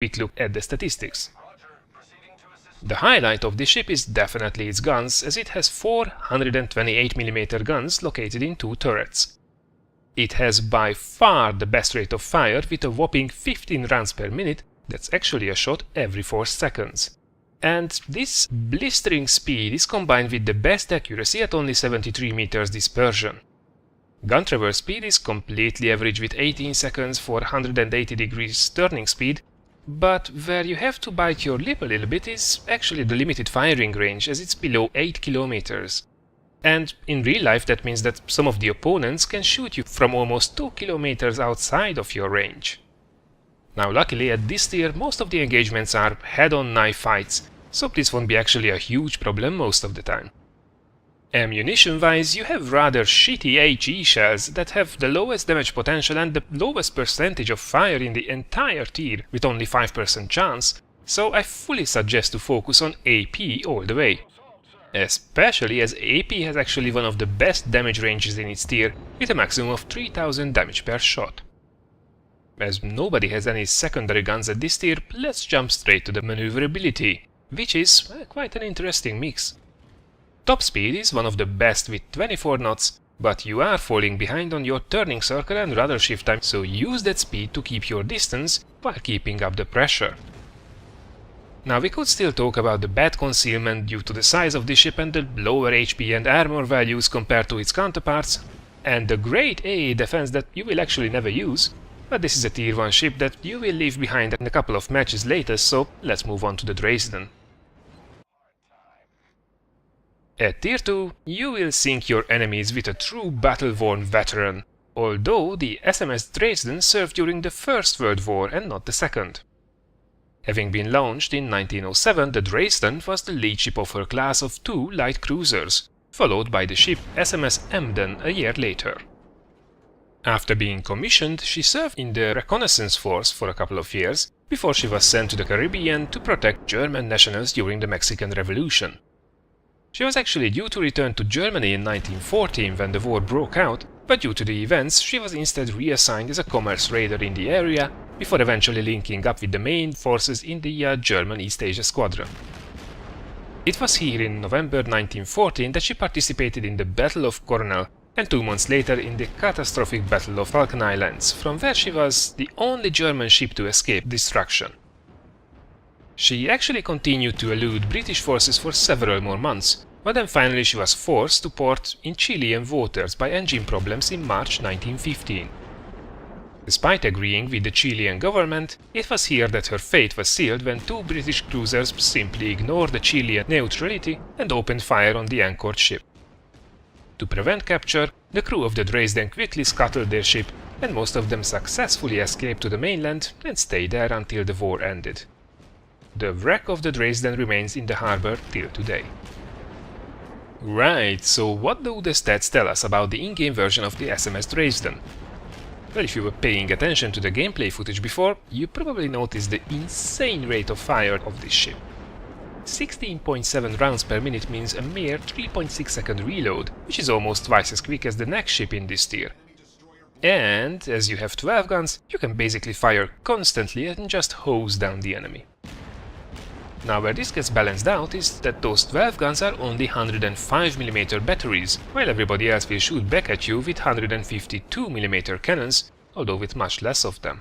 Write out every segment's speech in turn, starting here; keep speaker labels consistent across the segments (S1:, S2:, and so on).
S1: quick look at the statistics. The highlight of this ship is definitely its guns, as it has 4 128mm guns located in 2 turrets. It has by far the best rate of fire with a whopping 15 rounds per minute, that's actually a shot every 4 seconds. And this blistering speed is combined with the best accuracy at only 73 meters dispersion. Gun traverse speed is completely average with 18 seconds for 180 degrees turning speed, but where you have to bite your lip a little bit is actually the limited firing range, as it's below 8 kilometers. And in real life that means that some of the opponents can shoot you from almost 2 kilometers outside of your range. Now luckily at this tier most of the engagements are head-on knife fights, so this won't be actually a huge problem most of the time. Ammunition-wise, you have rather shitty HE shells that have the lowest damage potential and the lowest percentage of fire in the entire tier with only 5% chance, so I fully suggest to focus on AP all the way. Especially as AP has actually one of the best damage ranges in its tier, with a maximum of 3000 damage per shot. As nobody has any secondary guns at this tier, let's jump straight to the maneuverability, which is quite an interesting mix. Top speed is one of the best with 24 knots, but you are falling behind on your turning circle and rudder shift time, so use that speed to keep your distance while keeping up the pressure. Now we could still talk about the bad concealment due to the size of the ship and the lower HP and armor values compared to its counterparts, and the great AA defense that you will actually never use, but this is a tier 1 ship that you will leave behind in a couple of matches later, so let's move on to the Dresden. At tier 2, you will sink your enemies with a true battle-worn veteran, although the SMS Dresden served during the First World War and not the Second. Having been launched in 1907, the Dresden was the lead ship of her class of 2 light cruisers, followed by the ship SMS Emden a year later. After being commissioned, she served in the reconnaissance force for a couple of years, before she was sent to the Caribbean to protect German nationals during the Mexican Revolution. She was actually due to return to Germany in 1914 when the war broke out, but due to the events she was instead reassigned as a commerce raider in the area, before eventually linking up with the main forces in the German East Asia Squadron. It was here in November 1914 that she participated in the Battle of Coronel, and 2 months later in the catastrophic Battle of Falkland Islands, from where she was the only German ship to escape destruction. She actually continued to elude British forces for several more months, but then finally she was forced to port in Chilean waters by engine problems in March 1915. Despite agreeing with the Chilean government, it was here that her fate was sealed when 2 British cruisers simply ignored the Chilean neutrality and opened fire on the anchored ship. To prevent capture, the crew of the Dresden quickly scuttled their ship, and most of them successfully escaped to the mainland and stayed there until the war ended. The wreck of the Dresden remains in the harbor till today. Right, so what do the stats tell us about the in-game version of the SMS Dresden? Well, if you were paying attention to the gameplay footage before, you probably noticed the insane rate of fire of this ship. 16.7 rounds per minute means a mere 3.6 second reload, which is almost twice as quick as the next ship in this tier. And, as you have 12 guns, you can basically fire constantly and just hose down the enemy. Now where this gets balanced out is that those 12 guns are only 105mm batteries, while everybody else will shoot back at you with 152mm cannons, although with much less of them.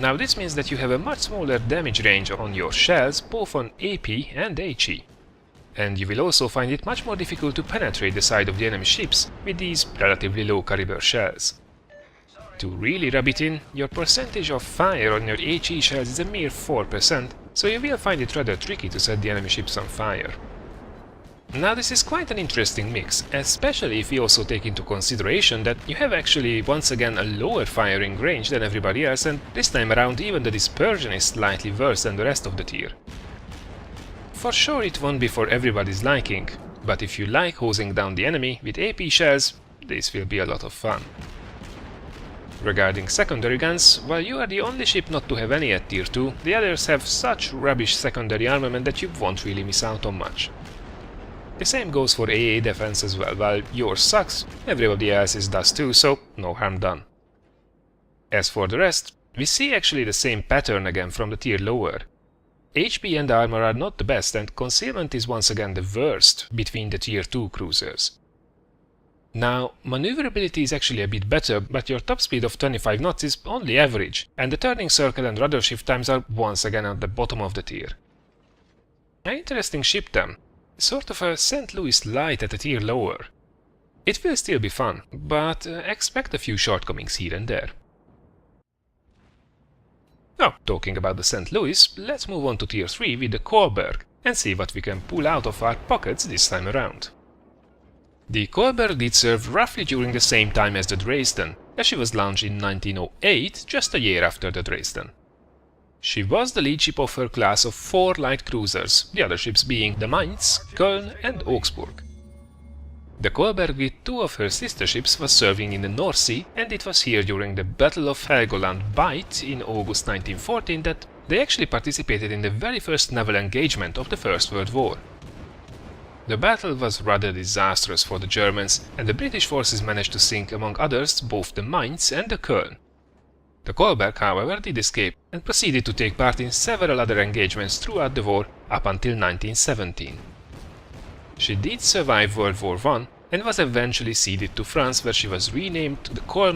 S1: Now this means that you have a much smaller damage range on your shells, both on AP and HE. And you will also find it much more difficult to penetrate the side of the enemy ships with these relatively low caliber shells. To really rub it in, your percentage of fire on your HE shells is a mere 4%, so you will find it rather tricky to set the enemy ships on fire. Now this is quite an interesting mix, especially if you also take into consideration that you have actually once again a lower firing range than everybody else, and this time around even the dispersion is slightly worse than the rest of the tier. For sure it won't be for everybody's liking, but if you like hosing down the enemy with AP shells, this will be a lot of fun. Regarding secondary guns, while you are the only ship not to have any at tier 2, the others have such rubbish secondary armament that you won't really miss out on much. The same goes for AA defense as well. While yours sucks, everybody else's does too, so no harm done. As for the rest, We see actually the same pattern again from the tier lower. HP and armor are not the best, and concealment is once again the worst between the tier 2 cruisers. Now, maneuverability is actually a bit better, but your top speed of 25 knots is only average, and the turning circle and rudder shift times are once again at the bottom of the tier. An interesting ship then, sort of a St. Louis light at a tier lower. It will still be fun, but expect a few shortcomings here and there. Now, talking about the St. Louis, let's move on to tier 3 with the Kolberg and see what we can pull out of our pockets this time around. The Kolberg did serve roughly during the same time as the Dresden, as she was launched in 1908, just a year after the Dresden. She was the lead ship of her class of 4 light cruisers, the other ships being the Mainz, Köln and Augsburg. The Kolberg with 2 of her sister ships was serving in the North Sea, and it was here during the Battle of Helgoland Bight in August 1914 that they actually participated in the very first naval engagement of the First World War. The battle was rather disastrous for the Germans, and the British forces managed to sink, among others, both the Mainz and the Köln. The Kolberg, however, did escape and proceeded to take part in several other engagements throughout the war up until 1917. She did survive World War I and was eventually ceded to France, where she was renamed the Kolberg